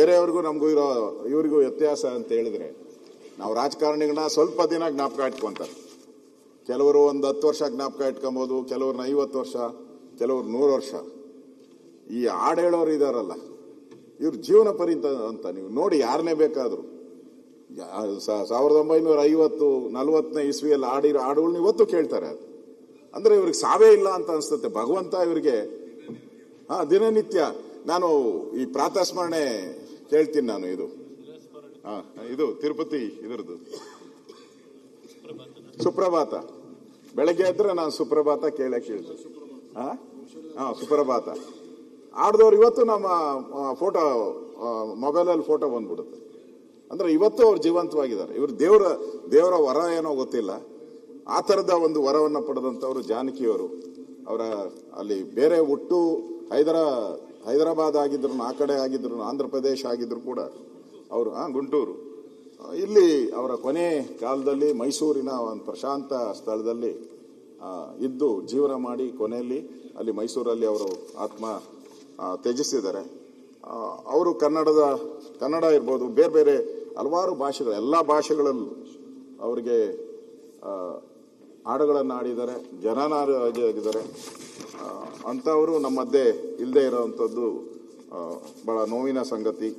ಬೇರೆಯವ್ರಿಗೂ ನಮಗೂ ಇವರಿಗೂ ವ್ಯತ್ಯಾಸ ಅಂತ ಹೇಳಿದ್ರೆ, ನಾವು ರಾಜಕಾರಣಿಗಳನ್ನ ಸ್ವಲ್ಪ ದಿನ ಜ್ಞಾಪಕ ಇಟ್ಕೊಂತಾರೆ. ಕೆಲವರು ಒಂದು 10 ವರ್ಷ ಜ್ಞಾಪಕ ಇಟ್ಕೊಬೋದು, ಕೆಲವ್ರನ್ನ 50 ವರ್ಷ, ಕೆಲವ್ರು 100 ವರ್ಷ. ಈ ಹಾಡು ಹೇಳೋರು ಇದಾರಲ್ಲ, ಇವ್ರ ಜೀವನ ಪರ್ಯಂತ ಅಂತ ನೀವು ನೋಡಿ, ಯಾರನ್ನೇ ಬೇಕಾದ್ರು 1950-40ನೇ ಇಸ್ವಿಯಲ್ಲಿ ಆಡಿರೋ ಹಾಡುಗಳನ್ನ ಇವತ್ತು ಕೇಳ್ತಾರೆ. ಅಂದ್ರೆ ಇವ್ರಿಗೆ ಸಾವೇ ಇಲ್ಲ ಅಂತ ಅನ್ಸುತ್ತೆ. ಭಗವಂತ ಇವರಿಗೆ ದಿನನಿತ್ಯ ನಾನು ಈ ಪ್ರಾತಸ್ಮರಣೆ ಕೇಳ್ತೀನಿ. ನಾನು ಇದು ತಿರುಪತಿ ಇದರದ್ದು ಸುಪ್ರಭಾತ, ಬೆಳಗ್ಗೆ ಎದ್ರೆ ನಾನು ಸುಪ್ರಭಾತ ಕೇಳ್ತೀನಿ. ಸುಪ್ರಭಾತ ಆಡ್ದವ್ರು ಇವತ್ತು ನಮ್ಮ ಫೋಟೋ ಮೊಬೈಲಲ್ಲಿ ಫೋಟೋ ಬಂದ್ಬಿಡುತ್ತೆ. ಅಂದ್ರೆ ಇವತ್ತು ಅವ್ರು ಜೀವಂತವಾಗಿದ್ದಾರೆ. ಇವ್ರು ದೇವರ ವರ ಏನೋ ಗೊತ್ತಿಲ್ಲ, ಆ ಥರದ ಒಂದು ವರವನ್ನು ಪಡೆದಂಥವ್ರು ಜಾನಕಿಯವರು. ಅವರ ಅಲ್ಲಿ ಬೇರೆ ಹುಟ್ಟು ಹೈದರಾಬಾದ್ ಆಗಿದ್ರು, ಆ ಕಡೆ ಆಗಿದ್ರು, ಆಂಧ್ರ ಪ್ರದೇಶ ಆಗಿದ್ರು ಕೂಡ ಅವರು ಗುಂಟೂರು. ಇಲ್ಲಿ ಅವರ ಕೊನೆ ಕಾಲದಲ್ಲಿ ಮೈಸೂರಿನ ಒಂದು ಪ್ರಶಾಂತ ಸ್ಥಳದಲ್ಲಿ ಇದ್ದು ಜೀವನ ಮಾಡಿ ಕೊನೆಯಲ್ಲಿ ಅಲ್ಲಿ ಮೈಸೂರಲ್ಲಿ ಅವರು ಆತ್ಮ ತ್ಯಜಿಸಿದ್ದಾರೆ. ಅವರು ಕನ್ನಡ ಇರ್ಬೋದು, ಬೇರೆ ಬೇರೆ ಹಲವಾರು ಭಾಷೆಗಳು, ಎಲ್ಲ ಭಾಷೆಗಳಲ್ಲೂ ಅವರಿಗೆ ಹಾಡುಗಳನ್ನು ಆಡಿದ್ದಾರೆ, ಜನನಾಗಿದ್ದಾರೆ. ಅಂಥವರು ನಮ್ಮ ಮಧ್ಯೆ ಇಲ್ಲದೆ ಇರೋವಂಥದ್ದು ಬಹಳ ನೋವಿನ ಸಂಗತಿ.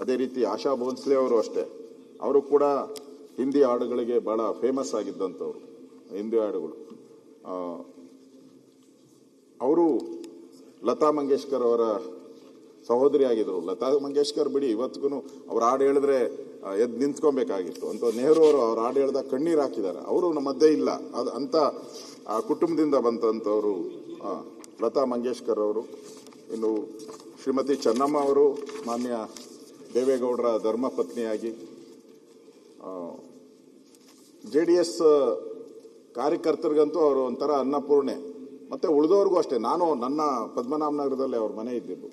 ಅದೇ ರೀತಿ ಆಶಾ ಭೋನ್ಸ್ಲೆ ಅವರು ಅಷ್ಟೇ, ಅವರು ಕೂಡ ಹಿಂದಿ ಹಾಡುಗಳಿಗೆ ಬಹಳ ಫೇಮಸ್ ಆಗಿದ್ದಂಥವ್ರು, ಹಿಂದಿ ಹಾಡುಗಳು. ಅವರು ಲತಾ ಮಂಗೇಶ್ಕರ್ ಅವರ ಸಹೋದರಿ ಆಗಿದ್ರು. ಲತಾ ಮಂಗೇಶ್ಕರ್ ಬಿಡಿ, ಇವತ್ತಿಗೂ ಅವ್ರ ಹಾಡು ಹೇಳಿದ್ರೆ ಎದ್ದು ನಿಂತ್ಕೊಬೇಕಾಗಿತ್ತು ಅಂತ. ನೆಹರು ಅವರು ಅವ್ರ ಹಾಡು ಹೇಳಿದಾಗ ಕಣ್ಣೀರು ಹಾಕಿದ್ದಾರೆ. ಅವರು ನಮ್ಮ ಮಧ್ಯೆ ಇಲ್ಲ. ಅಂತ ಕುಟುಂಬದಿಂದ ಬಂತಂಥವ್ರು ಲತಾ ಮಂಗೇಶ್ಕರ್ ಅವರು. ಇನ್ನು ಶ್ರೀಮತಿ ಚೆನ್ನಮ್ಮ ಅವರು ಮಾನ್ಯ ದೇವೇಗೌಡರ ಧರ್ಮಪತ್ನಿಯಾಗಿ JDS ಕಾರ್ಯಕರ್ತರಿಗಂತೂ ಅವರು ಒಂಥರ ಅನ್ನಪೂರ್ಣೆ. ಮತ್ತೆ ಉಳಿದವ್ರಿಗೂ ಅಷ್ಟೇ. ನಾನು ನನ್ನ ಪದ್ಮನಾಭನಗರದಲ್ಲಿ ಅವ್ರ ಮನೆ ಇದ್ದಿದ್ದು.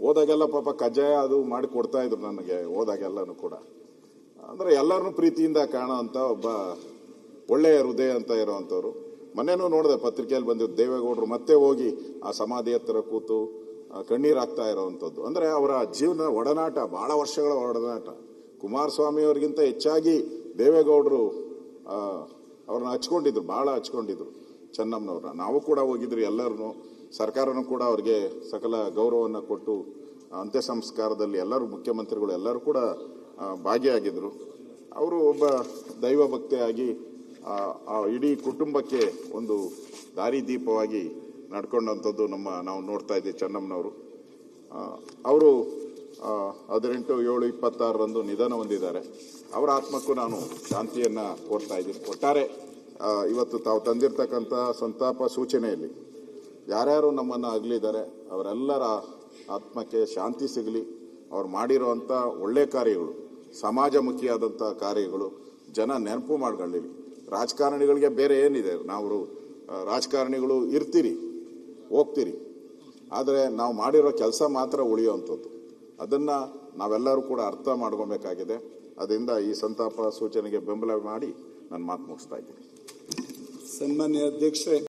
ಹೋದಾಗೆಲ್ಲ ಪಾಪ ಕಜ್ಜಾಯ ಅದು ಮಾಡಿ ಕೊಡ್ತಾ ಇದ್ರು ನನಗೆ, ಹೋದಾಗೆಲ್ಲನೂ ಕೂಡ. ಅಂದ್ರೆ ಎಲ್ಲರನ್ನೂ ಪ್ರೀತಿಯಿಂದ ಕಾಣೋಂಥ ಒಬ್ಬ ಒಳ್ಳೆಯ ಹೃದಯ ಅಂತ ಇರೋವಂಥವ್ರು. ಮೊನ್ನೆನೂ ನೋಡಿದೆ ಪತ್ರಿಕೆಯಲ್ಲಿ ಬಂದಿದ್ದು, ದೇವೇಗೌಡರು ಮತ್ತೆ ಹೋಗಿ ಆ ಸಮಾಧಿ ಹತ್ತಿರ ಕೂತು ಕಣ್ಣೀರಾಗ್ತಾ ಇರೋವಂಥದ್ದು. ಅಂದ್ರೆ ಅವರ ಜೀವನ ಒಡನಾಟ, ಬಹಳ ವರ್ಷಗಳ ಒಡನಾಟ. ಕುಮಾರಸ್ವಾಮಿ ಅವರಿಗಿಂತ ಹೆಚ್ಚಾಗಿ ದೇವೇಗೌಡರು ಅವ್ರನ್ನ ಹಚ್ಕೊಂಡಿದ್ರು, ಬಹಳ ಹಚ್ಕೊಂಡಿದ್ರು ಚೆನ್ನಮ್ಮನವ್ರನ್ನ. ನಾವು ಕೂಡ ಹೋಗಿದ್ರು, ಎಲ್ಲರೂ ಸರ್ಕಾರನೂ ಕೂಡ ಅವ್ರಿಗೆ ಸಕಲ ಗೌರವವನ್ನು ಕೊಟ್ಟು ಅಂತ್ಯ ಸಂಸ್ಕಾರದಲ್ಲಿ ಎಲ್ಲರೂ ಮುಖ್ಯಮಂತ್ರಿಗಳು ಎಲ್ಲರೂ ಕೂಡ ಭಾಗಿಯಾಗಿದ್ರು. ಅವರು ಒಬ್ಬ ದೈವ ಭಕ್ತಿಯಾಗಿ ಇಡೀ ಕುಟುಂಬಕ್ಕೆ ಒಂದು ದಾರಿದೀಪವಾಗಿ ನಡ್ಕೊಂಡಂಥದ್ದು ನಾವು ನೋಡ್ತಾ ಇದ್ದೀವಿ ಚೆನ್ನಮ್ಮನವರು. ಅವರು 18/7/26 ನಿಧನ ಹೊಂದಿದ್ದಾರೆ. ಅವರ ಆತ್ಮಕ್ಕೂ ನಾನು ಶಾಂತಿಯನ್ನು ಕೋರ್ತಾ ಇದ್ದೀನಿ. ಒಟ್ಟಾರೆ ಇವತ್ತು ತಾವು ತಂದಿರತಕ್ಕಂಥ ಸಂತಾಪ ಸೂಚನೆಯಲ್ಲಿ ಯಾರ್ಯಾರು ನಮ್ಮನ್ನು ಅಗಲಿದ್ದಾರೆ ಅವರೆಲ್ಲರ ಆತ್ಮಕ್ಕೆ ಶಾಂತಿ ಸಿಗಲಿ. ಅವ್ರು ಮಾಡಿರುವಂಥ ಒಳ್ಳೆ ಕಾರ್ಯಗಳು, ಸಮಾಜಮುಖಿಯಾದಂಥ ಕಾರ್ಯಗಳು ಜನ ನೆನಪು ಮಾಡ್ಕೊಳ್ಳಿ. ರಾಜಕಾರಣಿಗಳಿಗೆ ಬೇರೆ ಏನಿದೆ, ನಾವು ರಾಜಕಾರಣಿಗಳು ಇರ್ತೀರಿ, ಹೋಗ್ತೀರಿ, ಆದರೆ ನಾವು ಮಾಡಿರೋ ಕೆಲಸ ಮಾತ್ರ ಉಳಿಯುವಂಥದ್ದು. ಅದನ್ನು ನಾವೆಲ್ಲರೂ ಕೂಡ ಅರ್ಥ ಮಾಡ್ಕೊಬೇಕಾಗಿದೆ. ಅದರಿಂದ ಈ ಸಂತಾಪ ಸೂಚನೆಗೆ ಬೆಂಬಲ ಮಾಡಿ ನನ್ನ ಮಾತು ಮುಗಿಸ್ತಾ ಇದ್ದೀನಿ. ಸನ್ಮಾನ್ಯ ಅಧ್ಯಕ್ಷರೇ,